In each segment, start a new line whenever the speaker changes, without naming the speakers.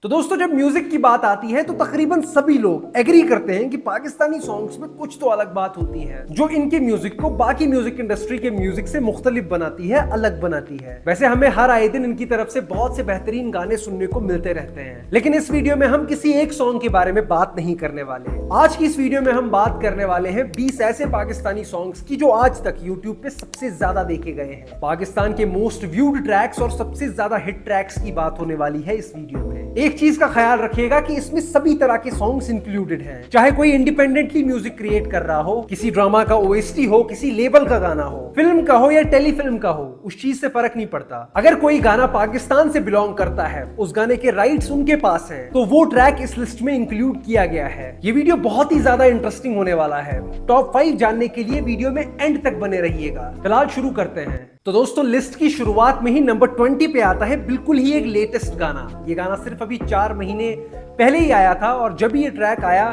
तो दोस्तों जब म्यूजिक की बात आती है तो तकरीबन सभी लोग एग्री करते हैं कि पाकिस्तानी सॉन्ग्स में कुछ तो अलग बात होती है जो इनके म्यूजिक को बाकी म्यूजिक इंडस्ट्री के म्यूजिक से मुख्तलिफ बनाती है, अलग बनाती है। वैसे हमें हर आए दिन इनकी तरफ से बहुत से बेहतरीन गाने सुनने को मिलते रहते हैं, लेकिन इस वीडियो में हम किसी एक सॉन्ग के बारे में बात नहीं करने वाले। आज की इस वीडियो में हम बात करने वाले हैं 20 ऐसे पाकिस्तानी सॉन्ग्स की जो आज तक यूट्यूब पे सबसे ज्यादा देखे गए हैं। पाकिस्तान के मोस्ट व्यूड ट्रैक्स और सबसे ज्यादा हिट ट्रैक्स की बात होने वाली है इस वीडियो में। एक चीज का ख्याल रखिएगा कि इसमें सभी तरह के सॉन्ग्स इंक्लूडेड हैं, चाहे कोई इंडिपेंडेंटली म्यूजिक क्रिएट कर रहा हो, किसी ड्रामा का ओएसटी हो, किसी लेबल का गाना हो, फिल्म का हो या टेलीफिल्म का हो, उस चीज से फर्क नहीं पड़ता। अगर कोई गाना पाकिस्तान से बिलोंग करता है, उस गाने के राइट्स उनके पास हैं, तो वो ट्रैक इस लिस्ट में इंक्लूड किया गया है। ये वीडियो बहुत ही ज्यादा इंटरेस्टिंग होने वाला है। टॉप 5 जानने के लिए वीडियो में एंड तक बने रहिएगा। फिलहाल शुरू करते हैं। तो दोस्तों लिस्ट की शुरुआत में ही नंबर 20 पे आता है बिल्कुल ही एक लेटेस्ट गाना। ये गाना सिर्फ अभी 4 महीने पहले ही आया था और जब ये ट्रैक आया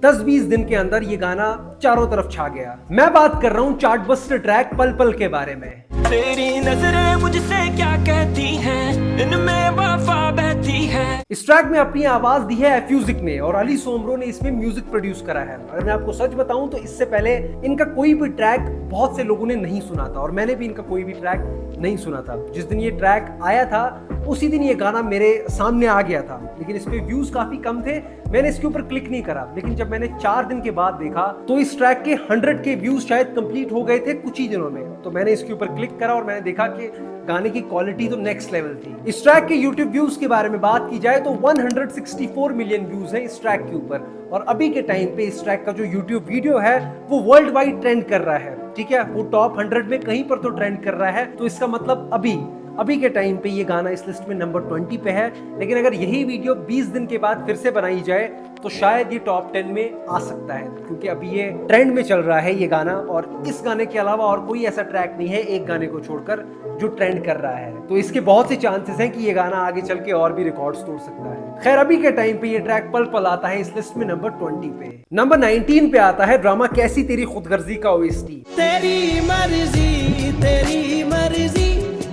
10-20 दिन के अंदर ये गाना चारों तरफ छा गया। मैं बात कर रहा हूँ चार्टबस्टर ट्रैक पल पल के बारे में।
तेरी नजरें मुझसे क्या कहती हैं, इनमें वफा बहती है।
इस ट्रैक में अपनी आवाज दी है एफ्यूजिक ने और अली सोमरो ने इसमें म्यूजिक प्रोड्यूस करा है। अगर मैं आपको सच बताऊं तो इससे पहले इनका कोई भी ट्रैक बहुत से लोगों ने नहीं सुना था और मैंने भी इनका कोई भी ट्रैक नहीं सुना था। जिस दिन ये ट्रैक आया था उसी दिन ये गाना मेरे सामने आ गया था, लेकिन इस पे व्यूज काफी कम थे। मैंने इसके ऊपर क्लिक नहीं करा, लेकिन जब मैंने 4 दिन के बाद देखा तो इस ट्रैक के 100 के व्यूज शायद कंप्लीट हो गए थे कुछ ही दिनों में। तो मैंने इसके ऊपर क्लिक करा और मैंने देखा कि गाने की क्वालिटी तो नेक्स्ट लेवल थी। इस ट्रैक के YouTube व्यूज के बारे में बात की जाए तो 164 मिलियन व्यूज है इस ट्रैक के ऊपर और अभी के टाइम पे इस ट्रैक का जो YouTube वीडियो है वो वर्ल्ड वाइड ट्रेंड कर रहा है। ठीक है, वो टॉप 100 में कहीं पर तो ट्रेंड कर रहा है, तो इसका मतलब अभी के टाइम पे ये गाना इस लिस्ट में नंबर 20 पे है। लेकिन अगर यही वीडियो 20 दिन के बाद फिर से बनाई जाए तो शायद ये टॉप 10 में आ सकता है, क्योंकि अभी ये ट्रेंड में चल रहा है ये गाना और इस गाने के अलावा और कोई ऐसा ट्रैक नहीं है एक गाने को छोड़कर जो ट्रेंड कर रहा है। तो इसके बहुत से चांसेस हैं कि ये गाना आगे चल के और भी रिकॉर्ड्स तोड़ सकता है। खैर अभी के टाइम पे ये ट्रैक पल पल आता है इस लिस्ट में नंबर 20 पे। नंबर 19 पे आता है ड्रामा कैसी तेरी खुदगर्जी का ओएसटी।
तेरी मर्जी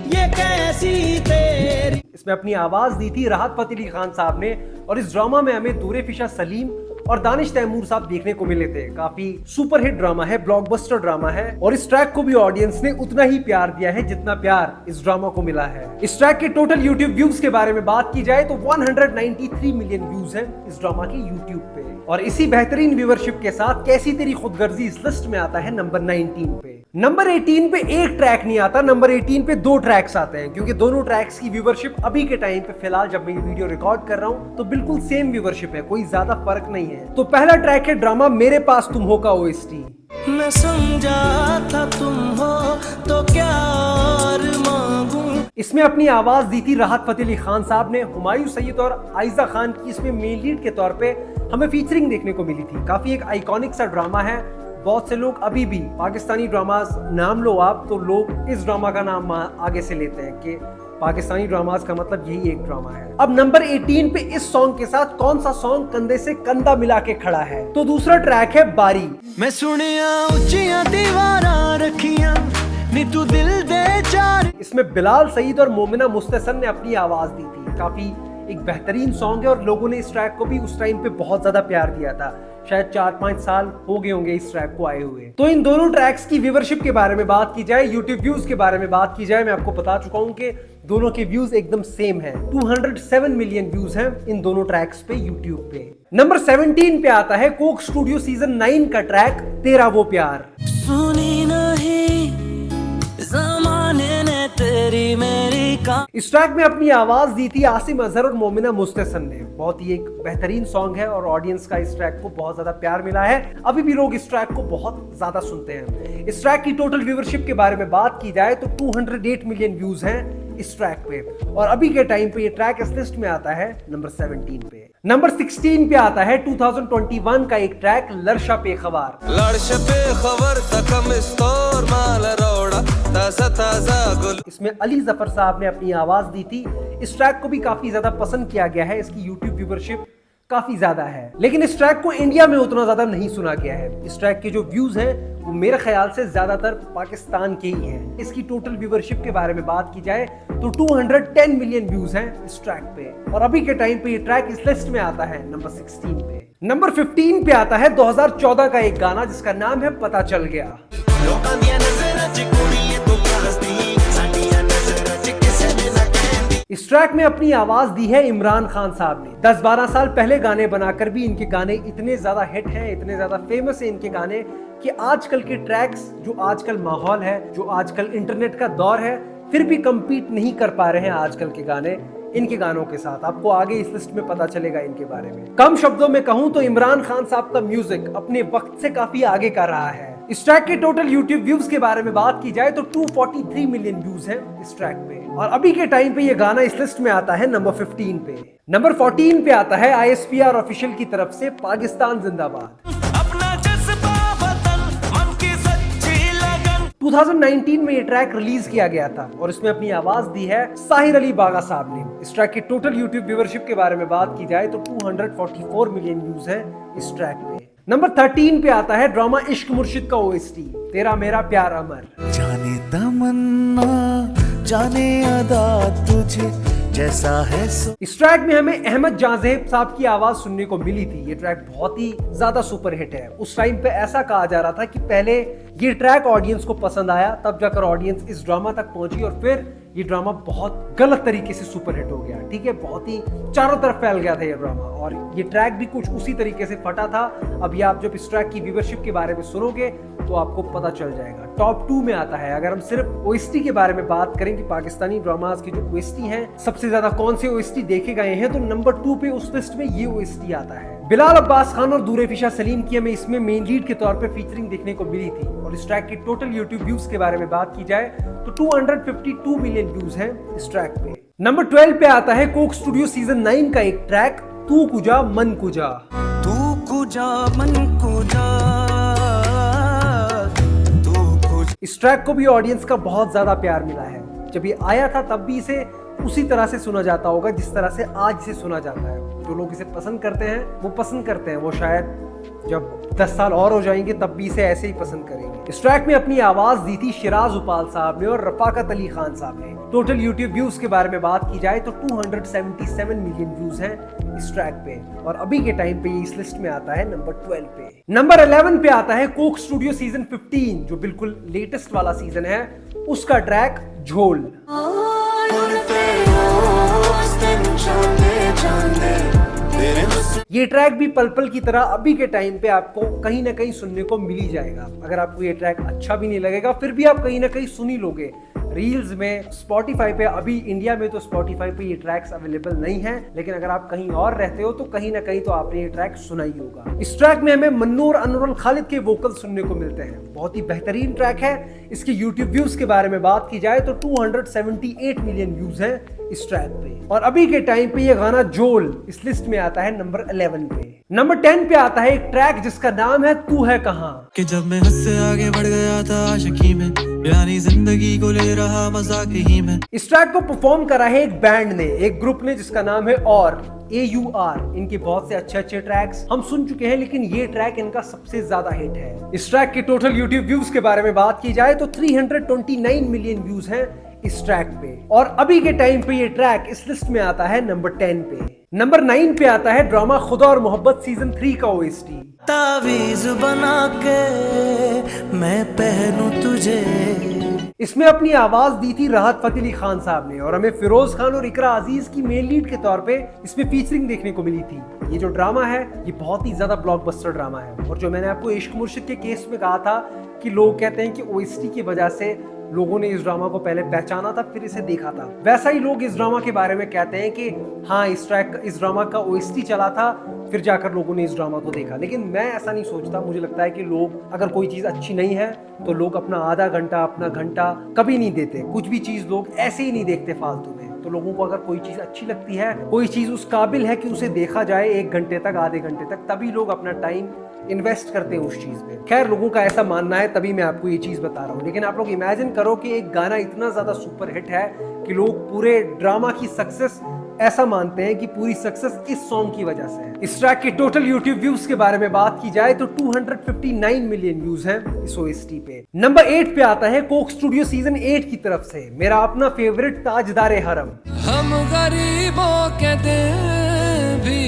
ये कैसी तेरी।
इसमें अपनी आवाज दी थी राहत फतेह अली खान साहब ने और इस ड्रामा में हमें दूरे फिशा सलीम और दानिश तैमूर साहब देखने को मिले थे। काफी सुपरहिट ड्रामा है, ब्लॉकबस्टर ड्रामा है और इस ट्रैक को भी ऑडियंस ने उतना ही प्यार दिया है जितना प्यार इस ड्रामा को मिला है। इस ट्रैक के टोटल यूट्यूब व्यूज के बारे में बात की जाए तो 193 मिलियन व्यूज हैं इस ड्रामा के यूट्यूब पे और इसी बेहतरीन व्यूअरशिप के साथ कैसी तेरी खुदगर्जी इस लिस्ट में आता है नंबर 19 पे। नंबर 18 पे एक ट्रैक नहीं आता, नंबर 18 पे 2 ट्रैक्स आते हैं, क्योंकि दोनों ट्रैक्स की व्यूअरशिप अभी के टाइम पे फिलहाल जब मैं ये वीडियो रिकॉर्ड कर रहा हूँ तो बिल्कुल सेम व्यूअरशिप है, कोई ज्यादा फर्क नहीं है। तो पहला ट्रैक है ड्रामा मेरे पास तुम हो का ओएसटी।
मैं समझा था तुम हो तो क्या और मांगू।
इसमें अपनी आवाज दी थी राहत फतेह अली खान साहब ने। हुमायूं सईद और आयजा खान की इसमें मेन लीड के तौर पे हमें फीचरिंग देखने को मिली थी। काफी एक आइकॉनिक सा ड्रामा है। बहुत से लोग अभी भी पाकिस्तानी ड्रामास नाम लो आप तो लोग इस ड्रामा का नाम आगे से लेते हैं कि पाकिस्तानी ड्रामास का मतलब यही एक ड्रामा है। अब नंबर 18 पे इस सॉन्ग के साथ कौन सा सॉन्ग कंधे से कंधा मिला के खड़ा है? तो दूसरा ट्रैक है बारी।
मैं सुनिया ऊंचियां दीवारां रखियां नी तू दिल दे चार।
इसमें बिलाल सईद और मोमिना मुस्तहसन ने अपनी आवाज दी थी। काफी एक बेहतरीन सॉन्ग है और लोगों ने इस ट्रैक को भी उस टाइम पे बहुत ज्यादा प्यार दिया था। शायद 4-5 साल हो गए होंगे इस ट्रैक को आए हुए। तो इन दोनों ट्रैक्स की व्यूअरशिप के बारे में बात की जाए, यूट्यूब व्यूज के बारे में बात की जाए, मैं आपको बता चुका हूं कि दोनों के व्यूज एकदम सेम है। 207 मिलियन व्यूज हैं इन दोनों ट्रैक्स पे यूट्यूब पे। नंबर 17 पे आता है कोक स्टूडियो सीजन 9 का ट्रैक तेरा वो प्यार।
सुनी नहीं ज़माने ने तेरी मेरी का।
इस ट्रैक में अपनी आवाज दी थी आसिम अजहर और मोमिना मुस्तहसन ने। बहुत ही एक बेहतरीन सॉन्ग है और ऑडियंस का इस ट्रैक को बहुत ज्यादा प्यार मिला है। अभी भी लोग इस ट्रैक को बहुत ज्यादा सुनते हैं। इस ट्रैक की टोटल व्यूअरशिप के बारे में बात की जाए तो 208 मिलियन व्यूज हैं इस ट्रैक पे और अभी के टाइम पे ये ट्रैक इस लिस्ट में आता है नंबर 17 पे। नंबर 16 पे आता है 2021 का एक ट्रैक लड़शा पे खबर। इसमें अली जफर साहब ने अपनी आवाज दी थी। इस ट्रैक को भी काफी ज्यादा पसंद किया गया है। इसकी यूट्यूब व्यूअरशिप काफी ज्यादा है, लेकिन इस ट्रैक को इंडिया में उतना ज्यादा नहीं सुना गया है। इस ट्रैक के जो व्यूज हैं वो मेरे ख्याल से ज्यादातर पाकिस्तान के ही हैं। इसकी टोटल व्यूवरशिप के बारे में बात की जाए तो 210 मिलियन व्यूज हैं इस ट्रैक पे, और अभी के टाइम पे ये ट्रैक इस लिस्ट में आता है नंबर 16 पे। नंबर 15 पे आता है 2014 का एक गाना जिसका नाम है पता चल गया। इस ट्रैक में अपनी आवाज दी है इमरान खान साहब ने। 10-12 साल पहले गाने बनाकर भी इनके गाने इतने ज्यादा हिट हैं, इतने ज्यादा फेमस है इनके गाने कि आजकल के ट्रैक्स, जो आजकल माहौल है, जो आजकल इंटरनेट का दौर है, फिर भी कंपीट नहीं कर पा रहे हैं आजकल के गाने इनके गानों के साथ। आपको आगे इस लिस्ट में पता चलेगा इनके बारे में। कम शब्दों में कहूं तो इमरान खान साहब का म्यूजिक अपने वक्त से काफी आगे का रहा है। इस ट्रैक के टोटल यूट्यूब व्यूज के बारे में बात की जाए तो 243 मिलियन व्यूज हैं इस ट्रैक पे, और अभी के टाइम पे ये गाना इस लिस्ट में आता है नंबर 15 पे। नंबर 14 पे आता है ISPR ऑफिशियल की तरफ से पाकिस्तान जिंदाबाद। 2019 में ये ट्रैक रिलीज किया गया था और इसमें अपनी आवाज दी है साहिर अली बागा साहब ने। इस ट्रैक की टोटल यूट्यूब व्यूवरशिप के बारे में बात की जाए तो 244 मिलियन व्यूज है इस ट्रैक पे। नंबर 13 पे आता है ड्रामा इश्क मुर्शिद का OST तेरा मेरा प्यार अमर।
जाने तमन्ना जाने अदा तुझे जैसा है सो।
इस ट्रैक में हमें अहमद जाज़ेब साहब की आवाज सुनने को मिली थी। ये ट्रैक बहुत ही ज्यादा सुपर हिट है। उस टाइम पे ऐसा कहा जा रहा था कि पहले ये ट्रैक ऑडियंस को पसंद आया, तब जाकर ऑडियंस इस ड्रामा तक पहुंची और फिर ये ड्रामा बहुत गलत तरीके से सुपर हिट हो गया। ठीक है, बहुत ही चारों तरफ फैल गया था ये ड्रामा, और ये ट्रैक भी कुछ उसी तरीके से फटा था। अभी आप जब इस ट्रैक की व्यूवरशिप के बारे में सुनोगे तो आपको पता चल जाएगा। टॉप 2 में आता है। अगर हम सिर्फ OST के बारे में बात करें कि पाकिस्तानी ड्रामास के जो OST हैं, सबसे ज्यादा कौन से OST देखे गए हैं, तो नंबर 2 पे उस लिस्ट में ये OST आता है। बिलाल अब्बास खान और दूरेफिशा सलीम की हमें इसमें मेन लीड के तौर पे फीचरिंग देखने को मिली थी, और इस ट्रैक के टोटल यूट्यूब व्यूज के बारे में बात की जाए तो 252 मिलियन व्यूज हैं इस ट्रैक पे। नंबर 12 पे आता है कोक स्टूडियो सीजन 9 का एक ट्रैक तू कुजा मन कुजा।
तू कुजा मन कुजा
इस ट्रैक को भी ऑडियंस का बहुत ज्यादा प्यार मिला है। जब ये आया था तब भी इसे उसी तरह से सुना जाता होगा जिस तरह से आज इसे सुना जाता है। जो लोग इसे पसंद करते हैं वो पसंद करते हैं, वो शायद जब 10 साल और हो जाएंगे तब भी इसे ऐसे ही पसंद करेंगे। इस ट्रैक में अपनी आवाज दी थी शिराज उपाल साहब ने और रफाकत अली खान साहब ने। टोटल यूट्यूब व्यूज के बारे में बात की जाए तो 277 मिलियन व्यूज हैं इस ट्रैक पे, और अभी के टाइम पे ये इस लिस्ट में आता है नंबर 12 पे। नंबर 11 पे आता है कोक स्टूडियो सीजन 15, जो बिल्कुल लेटेस्ट वाला सीजन है, उसका ट्रैक झोल। ये ट्रैक भी पल पल की तरह अभी के टाइम पे आपको कहीं ना कहीं सुनने को मिल ही जाएगा। अगर आपको ये ट्रैक अच्छा भी नहीं लगेगा फिर भी आप कहीं ना कहीं सुन ही लोगे। रील्स में, स्पॉटिफाई पे, अभी इंडिया में तो स्पॉटिफाई पे ये ट्रैक्स अवेलेबल नहीं है, लेकिन अगर आप कहीं और रहते हो तो कहीं ना कहीं तो आपने ये ट्रैक सुना ही होगा। इस ट्रैक में हमें मन्नू और अनवरुल खालिद के वोकल सुनने को मिलते हैं। बहुत ही बेहतरीन ट्रैक है। इसके यूट्यूब व्यूज के बारे में बात की जाए तो 278 मिलियन व्यूज हैं इस ट्रैक पे, और अभी के टाइम पे ये गाना जोल इस लिस्ट में आता है नंबर 11 पे। नंबर 10 पे आता है एक ट्रैक जिसका नाम है तू है कहां।
कि जब मैं हद से आगे बढ़ गया था आशिकी में, यानी जिंदगी को ले रहा मजाक ही में।
इस ट्रैक को परफॉर्म करा है एक बैंड ने, एक ग्रुप ने, जिसका नाम है और AUR। इनके बहुत से अच्छे ट्रैक्स हम सुन चुके हैं, लेकिन ये ट्रैक इनका सबसे ज्यादा हिट है। इस ट्रैक के टोटल यूट्यूब व्यूज के बारे में बात की जाए तो 329 मिलियन व्यूज हैं इस ट्रैक पे, और अभी के टाइम पे ये ट्रैक इस लिस्ट में आता है नंबर 10 पे। नंबर 9 पे आता है ड्रामा खुदा और मोहब्बत सीजन 3 का OST
तावीज बना के मैं पहनूं तुझे।
इसमें अपनी आवाज दी थी राहत फतेह अली खान साहब ने, और हमें फिरोज खान और इकरा अजीज की मेन लीड के तौर पे इसमें फीचरिंग देखने को मिली थी। ये जो ड्रामा है ये बहुत ही ज्यादा ब्लॉकबस्टर ड्रामा है, और जो मैंने आपको इश्क मुर्शिद के केस में कहा था कि लोग कहते हैं कि OST की वजह से लोगों ने इस ड्रामा को पहले पहचाना था फिर इसे देखा था, वैसा ही लोग इस ड्रामा के बारे में कहते हैं कि हाँ इस ड्रामा का OST चला था फिर जाकर लोगों ने इस ड्रामा को देखा। लेकिन मैं ऐसा नहीं सोचता। मुझे लगता है कि लोग, अगर कोई चीज अच्छी नहीं है तो लोग अपना आधा घंटा, अपना घंटा कभी नहीं देते। कुछ भी चीज लोग ऐसे ही नहीं देखते फालतू में। तो लोगों को अगर कोई चीज अच्छी लगती है, कोई चीज उस काबिल है कि उसे देखा जाए 1 घंटे तक, आधे घंटे तक, तभी लोग अपना टाइम इन्वेस्ट करते हैं उस चीज में। खैर, लोगों का ऐसा मानना है, तभी मैं आपको ये चीज बता रहा हूँ। लेकिन आप लोग इमेजिन करो कि एक गाना इतना ज्यादा सुपर हिट है कि लोग पूरे ड्रामा की सक्सेस ऐसा मानते हैं कि पूरी सक्सेस इस सॉन्ग की वजह से है। इस ट्रैक के टोटल यूट्यूब व्यूज के बारे में बात की जाए तो 259 मिलियन व्यूज हैं इस OST पे। नंबर 8 पे आता है कोक स्टूडियो सीजन 8 की तरफ से मेरा अपना फेवरेट ताजदारे हरम।
हम गरीबों के दिल भी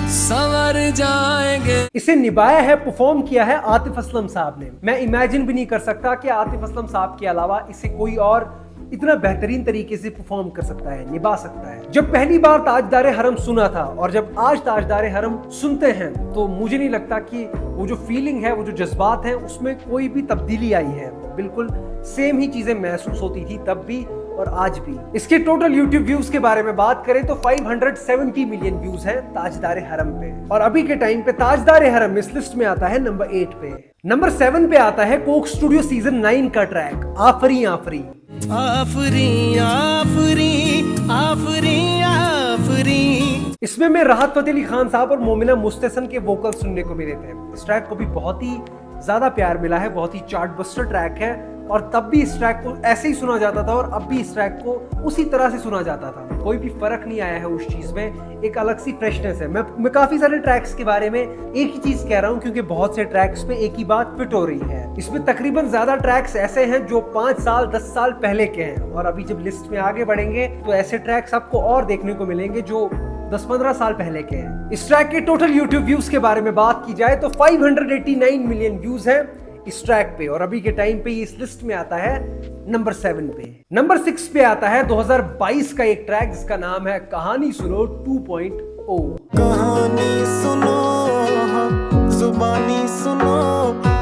संवर जाएंगे।
इसे निभाया है, परफॉर्म किया है आतिफ असलम साहब ने। मैं इमेजिन भी नहीं कर सकता कि आतिफ असलम साहब के अलावा इसे कोई और इतना बेहतरीन तरीके से परफॉर्म कर सकता है, निभा सकता है। जब पहली बार ताजदारे हरम सुना था और जब आज ताजदारे हरम सुनते हैं तो मुझे नहीं लगता कि वो जो फीलिंग है, वो जो जज्बात हैं, उसमें कोई भी तब्दीली आई है। बिल्कुल सेम ही चीजें महसूस होती थी तब भी और आज भी। इसके टोटल यूट्यूब व्यूज के बारे में बात करें तो 570 मिलियन व्यूज हैं ताजदारे हरम पे। और अभी के टाइम पे ताजदारे हरम इस लिस्ट में आता है नंबर 8 पे। नंबर 7 पे आता है कोक स्टूडियो सीजन 9 का ट्रैक आफरी आफरी।
आफरी आफरी आफरी आफरी।
इसमें मैं राहत फतेह अली खान साहब और मोमिना मुस्तहसन के वोकल सुनने को मिले थे। इस ट्रैक को भी बहुत ही ज्यादा प्यार मिला है, बहुत ही चार्ट बस्टर ट्रैक है और तब भी इस ट्रैक को ऐसे ही सुना जाता था और अब भी इस ट्रैक को उसी तरह से सुना जाता था। कोई भी फर्क नहीं आया है उस चीज में, एक अलग सी फ्रेशनेस है। मैं काफी सारे ट्रैक्स के बारे में एक ही चीज कह रहा हूँ क्योंकि बहुत से ट्रैक्स पे एक ही बात फिट हो रही है। इसमें तकरीबन ज्यादा ट्रैक्स ऐसे हैं जो 5 साल 10 साल पहले के हैं और अभी जब लिस्ट में आगे बढ़ेंगे तो ऐसे ट्रैक्स आपको और देखने को मिलेंगे जो 10-15 साल पहले के हैं। इस ट्रैक के टोटल यूट्यूब व्यूज के बारे में बात की जाए तो 589 मिलियन व्यूज हैं इस ट्रैक पे और अभी के टाइम पे इस लिस्ट में आता है नंबर 7 पे। नंबर 6 पे आता है 2022 का एक ट्रैक जिसका नाम है कहानी सुनो 2.0।
कहानी सुनो जुबानी सुनो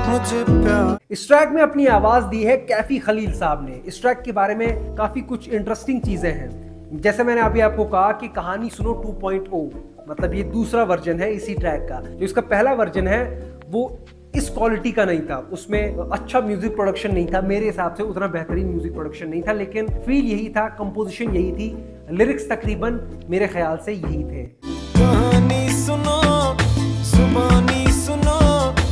मुझे प्यार।
इस ट्रैक में अपनी आवाज दी है कैफी खलील साहब ने। इस ट्रैक के बारे में काफी कुछ इंटरेस्टिंग चीजें हैं। जैसे मैंने अभी आपको कहा कि कहानी सुनो 2.0 मतलब ये दूसरा वर्जन है इसी ट्रैक का। जो इसका पहला वर्जन है वो इस क्वालिटी का नहीं था, उसमें अच्छा म्यूजिक प्रोडक्शन नहीं था, मेरे हिसाब से उतना बेहतरीन म्यूजिक प्रोडक्शन नहीं था, लेकिन फील यही था, कंपोजिशन यही थी, लिरिक्स तकरीबन मेरे ख्याल से यही थे।
कहानी सुनो जुबानी सुनो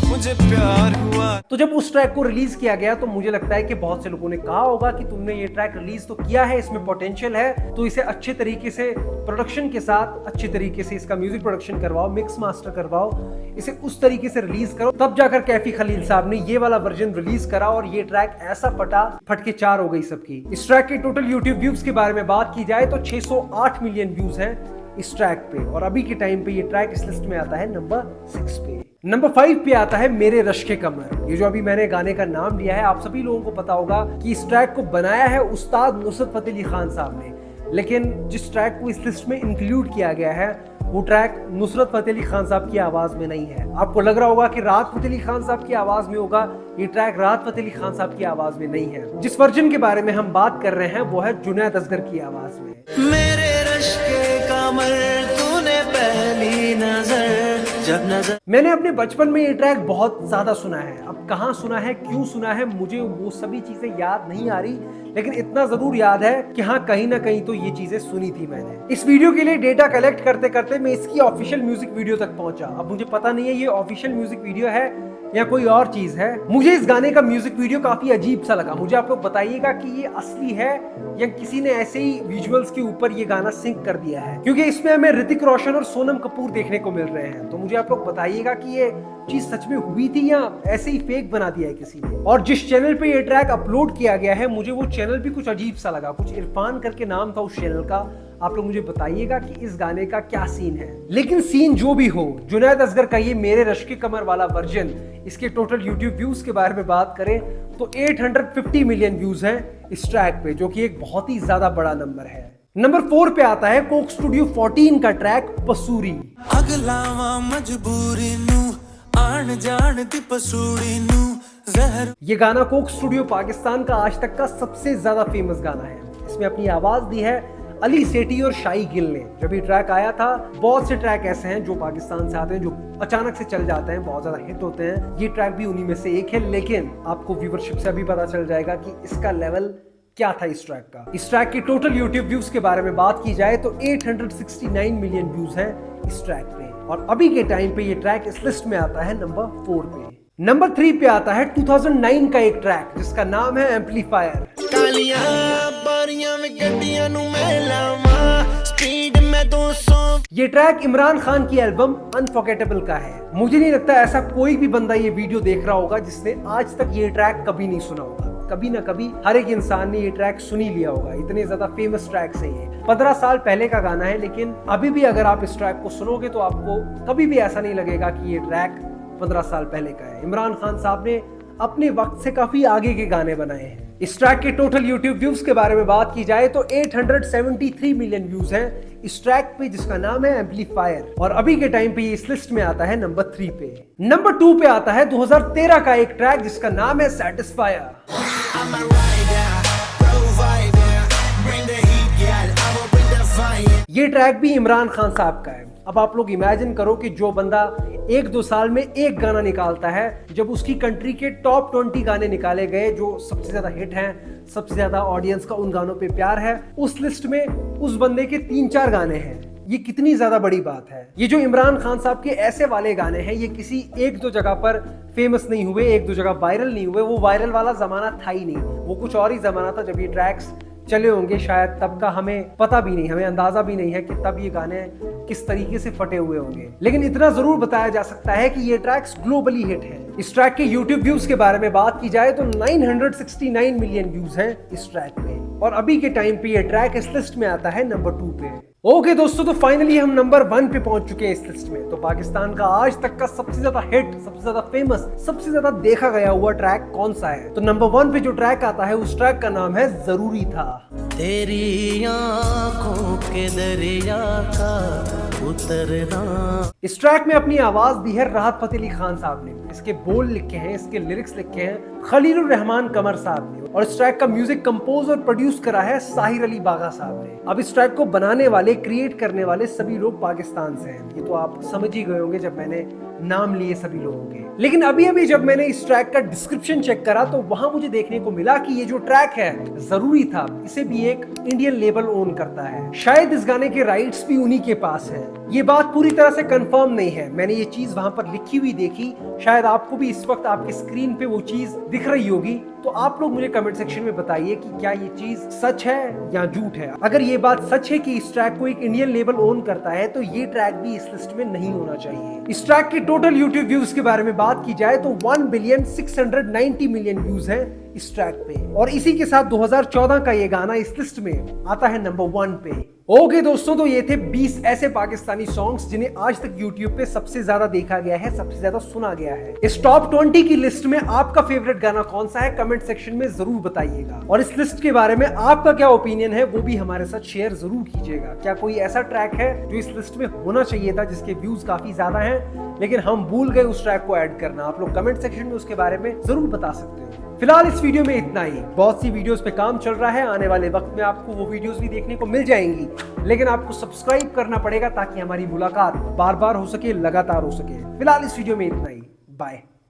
मुझे प्यार हुआ।
तो जब उस ट्रैक को रिलीज किया गया तो मुझे लगता है कि बहुत से लोगों ने कहा होगा कि तुमने ये ट्रैक रिलीज तो किया है, इसमें पोटेंशियल है, तो इसे अच्छे तरीके से प्रोडक्शन के साथ अच्छे तरीके से इसका म्यूजिक प्रोडक्शन करवाओ, मिक्स मास्टर करवाओ, इसे उस तरीके से रिलीज करो। तब जाकर कैफी खलील साहब ने ये वाला वर्जन रिलीज करा और ये ट्रैक ऐसा फटके 4 हो गई सबकी। इस ट्रैक के टोटल यूट्यूब व्यूज के बारे में बात की जाए तो 608 मिलियन व्यूज हैं इस ट्रैक पे और अभी के टाइम पे ये ट्रैक इस लिस्ट में आता है नंबर 6 पे। नंबर 5 पे आता है मेरे रश के कमर। ये जो अभी मैंने गाने का नाम लिया है, आप सभी लोगों को पता होगा कि इस ट्रैक को बनाया है उस्ताद नुसरत फतेह अली खान साहब ने, लेकिन जिस ट्रैक को इस लिस्ट में इंक्लूड किया गया है वो ट्रैक नुसरत फतेह अली खान साहब की आवाज में नहीं है। आपको लग रहा होगा कि राहत फतेह अली खान साहब की आवाज में होगा, ये ट्रैक राहत फतेह अली खान साहब की आवाज में नहीं है। जिस वर्जन के बारे में हम बात कर रहे हैं वो है जुनैद असगर की आवाज में।
मेरे रश के कमर तूने पहली नजर जब नजर।
मैंने अपने बचपन में ये ट्रैक बहुत ज्यादा सुना है। अब कहाँ सुना है, क्यों सुना है, मुझे वो सभी चीजें याद नहीं आ रही, लेकिन इतना जरूर याद है कि हाँ कहीं ना कहीं तो ये चीजें सुनी थी मैंने। इस वीडियो के लिए डेटा कलेक्ट करते करते मैं इसकी ऑफिशियल म्यूजिक वीडियो तक पहुंचा। अब मुझे पता नहीं है ये ऑफिशियल म्यूजिक वीडियो है या कोई और चीज है। मुझे इस गाने का म्यूजिक वीडियो काफी अजीब सा लगा। मुझे आप लोग बताइएगा कि ये असली है या किसी ने ऐसे ही विजुअल्स के ऊपर ये गाना सिंक कर दिया है, क्योंकि इसमें हमें ऋतिक रोशन और सोनम कपूर देखने को मिल रहे हैं। तो मुझे आप लोग बताइएगा कि ये चीज सच में हुई थी या ऐसे ही फेक बना दिया है किसी ने। और जिस चैनल पे ये ट्रैक अपलोड किया गया है, मुझे वो चैनल भी कुछ अजीब सा लगा। कुछ इरफान करके नाम था उस चैनल का। आप लोग मुझे बताइएगा कि इस गाने का क्या सीन है। लेकिन सीन जो भी हो, जुनैद असगर का ये मेरे रश के कमर वाला वर्जन, इसके टोटल यूट्यूब व्यूज के बारे में बात करें तो 850 मिलियन व्यूज हैं इस ट्रैक पे, जो कि एक बहुत ही ज्यादा बड़ा नंबर है। नंबर 4 पे आता है कोक स्टूडियो 14 का ट्रैक पसूरी।
अगलावा मजबूरी नू आन जान दी पसूरी नू जहर।
ये गाना कोक स्टूडियो पाकिस्तान का आज तक का सबसे ज्यादा फेमस गाना है। इसमें अपनी आवाज दी है अली सेठी और शाही गिल ने। जब ये ट्रैक आया था, बहुत से ट्रैक ऐसे हैं जो पाकिस्तान से आते हैं, जो अचानक से चल जाते हैं, बहुत ज्यादा हिट होते हैं। ये ट्रैक भी उन्हीं में से एक है, लेकिन आपको व्यूवरशिप से अभी पता चल जाएगा कि इसका लेवल क्या था इस ट्रैक का। इस ट्रैक के टोटल यूट्यूब व्यूज के बारे में बात की जाए तो 869 मिलियन व्यूज हैं इस ट्रैक पे और अभी के टाइम पे ये ट्रैक इस लिस्ट में आता है नंबर 4 पे। नंबर 3 पे आता है 2009 का एक ट्रैक जिसका नाम है एम्पलीफायर।
कालियां बारियां में गड्डियां नू मैं लावां स्पीड में 200
ये ट्रैक इमरान खान की एल्बम अनफॉरगेटेबल का है। मुझे नहीं लगता ऐसा कोई भी बंदा ये वीडियो देख रहा होगा जिसने आज तक ये ट्रैक कभी नहीं सुना होगा। कभी ना कभी हर एक इंसान ने ये ट्रैक सुनी लिया होगा, इतने ज्यादा फेमस ट्रैक्स हैं ये। 15 साल पहले का गाना है, लेकिन अभी भी अगर आप इस ट्रैक को सुनोगे तो आपको कभी भी ऐसा नहीं लगेगा कि ये ट्रैक 15 साल पहले का है। इमरान खान साहब ने अपने वक्त से काफी आगे के गाने बनाए हैं। इस ट्रैक के टोटल YouTube व्यूज के बारे में बात की जाए तो 873 मिलियन व्यूज हैं इस ट्रैक पे, जिसका नाम है एम्पलीफायर। और अभी के टाइम पे ये इस लिस्ट में आता है नंबर 3 पे। नंबर 2 पे आता है 2013 का एक ट्रैक जिसका नाम है सैटिस्फायर।
I'm a rider, provider, bring the heat, girl, I will bring the fire.
ये ट्रैक भी इमरान खान साहब का है। अब आप लोग इमेजिन करो कि जो बंदा 1-2 साल में एक गाना निकालता है, जब उसकी कंट्री के टॉप 20 गाने निकाले गए जो सबसे ज्यादा हिट हैं, सबसे ज्यादा ऑडियंस का उन गानों पे प्यार है, उस लिस्ट में उस बंदे के 3-4 गाने हैं। ये कितनी ज्यादा बड़ी बात है। ये जो इमरान खान साहब के ऐसे वाले गाने हैं, ये किसी 1-2 जगह पर फेमस नहीं हुए, 1-2 जगह वायरल नहीं हुए। वो वायरल वाला जमाना था ही नहीं, वो कुछ और ही जमाना था जब ये ट्रैक्स चले होंगे। शायद तब का हमें पता भी नहीं, हमें अंदाजा भी नहीं है कि तब ये गाने किस तरीके से फटे हुए होंगे। लेकिन इतना जरूर बताया जा सकता है कि ये ट्रैक्स ग्लोबली हिट हैं। इस ट्रैक के YouTube व्यूज के बारे में बात की जाए तो 969 मिलियन व्यूज हैं इस ट्रैक पे। और अभी के टाइम पे ये ट्रैक इस लिस्ट में आता है नंबर 2 पे। ओके दोस्तों, तो फाइनली हम नंबर 1 पे पहुंच चुके हैं इस लिस्ट में। तो पाकिस्तान का आज तक का सबसे ज्यादा हिट, सबसे ज्यादा फेमस, सबसे ज्यादा देखा गया हुआ ट्रैक कौन सा है? तो नंबर 1 पे जो ट्रैक आता है उस ट्रैक का नाम है जरूरी था।
तेरी आंखों के दरिया का उतरना।
इस ट्रैक में अपनी आवाज दी है राहत फतेह अली खान साहब ने। इसके बोल लिखे हैं, इसके लिरिक्स लिखे हैं खलीलुर रहमान कमर साहब ने। और इस ट्रैक का म्यूजिक कंपोज और प्रोड्यूस करा है साहिर अली बागा साहब ने। अब इस ट्रैक को बनाने वाले, क्रिएट करने वाले सभी लोग पाकिस्तान से हैं। ये तो आप समझ ही गए होंगे जब मैंने नाम लिए सभी लोगों के। लेकिन अभी अभी जब मैंने इस ट्रैक का डिस्क्रिप्शन चेक करा तो वहां मुझे देखने को मिला कि ये जो ट्रैक है जरूरी था, इसे भी एक इंडियन लेबल ओन करता है। शायद इस गाने के राइट्स भी उन्हीं के पास हैं। ये बात पूरी तरह से कंफर्म नहीं है, मैंने ये चीज वहां पर लिखी हुई देखी। शायद आपको भी इस वक्त आपके स्क्रीन पे वो चीज दिख रही होगी। तो आप लोग मुझे कमेंट सेक्शन में बताइए कि क्या ये चीज सच है या झूठ है। अगर ये बात सच है कि इस ट्रैक को एक इंडियन लेबल ओन करता है तो ये ट्रैक भी इस लिस्ट में नहीं होना चाहिए। इस ट्रैक के टोटल YouTube व्यूज के बारे में बात की जाए तो 1,690 मिलियन व्यूज हैं इस ट्रैक पे। और इसी के साथ 2014 का ये गाना इस लिस्ट में आता है नंबर 1 पे। ओके दोस्तों, तो ये थे 20 ऐसे पाकिस्तानी सॉन्ग्स जिन्हें आज तक YouTube पे सबसे ज्यादा देखा गया है, सबसे ज्यादा सुना गया है। इस टॉप 20 की लिस्ट में आपका फेवरेट गाना कौन सा है, कमेंट सेक्शन में जरूर बताइएगा। और इस लिस्ट के बारे में आपका क्या ओपिनियन है वो भी हमारे साथ शेयर जरूर कीजिएगा। क्या कोई ऐसा ट्रैक है जो इस लिस्ट में होना चाहिए था, जिसके व्यूज काफी ज्यादा हैं लेकिन हम भूल गए उस ट्रैक को ऐड करना? आप लोग कमेंट सेक्शन में उसके बारे में जरूर बता सकते हो। फिलहाल इस वीडियो में इतना ही। बहुत सी वीडियोस पे काम चल रहा है, आने वाले वक्त में आपको वो वीडियोस भी देखने को मिल जाएंगी, लेकिन आपको सब्सक्राइब करना पड़ेगा ताकि हमारी मुलाकात बार बार हो सके, लगातार हो सके। फिलहाल इस वीडियो में इतना ही। बाय।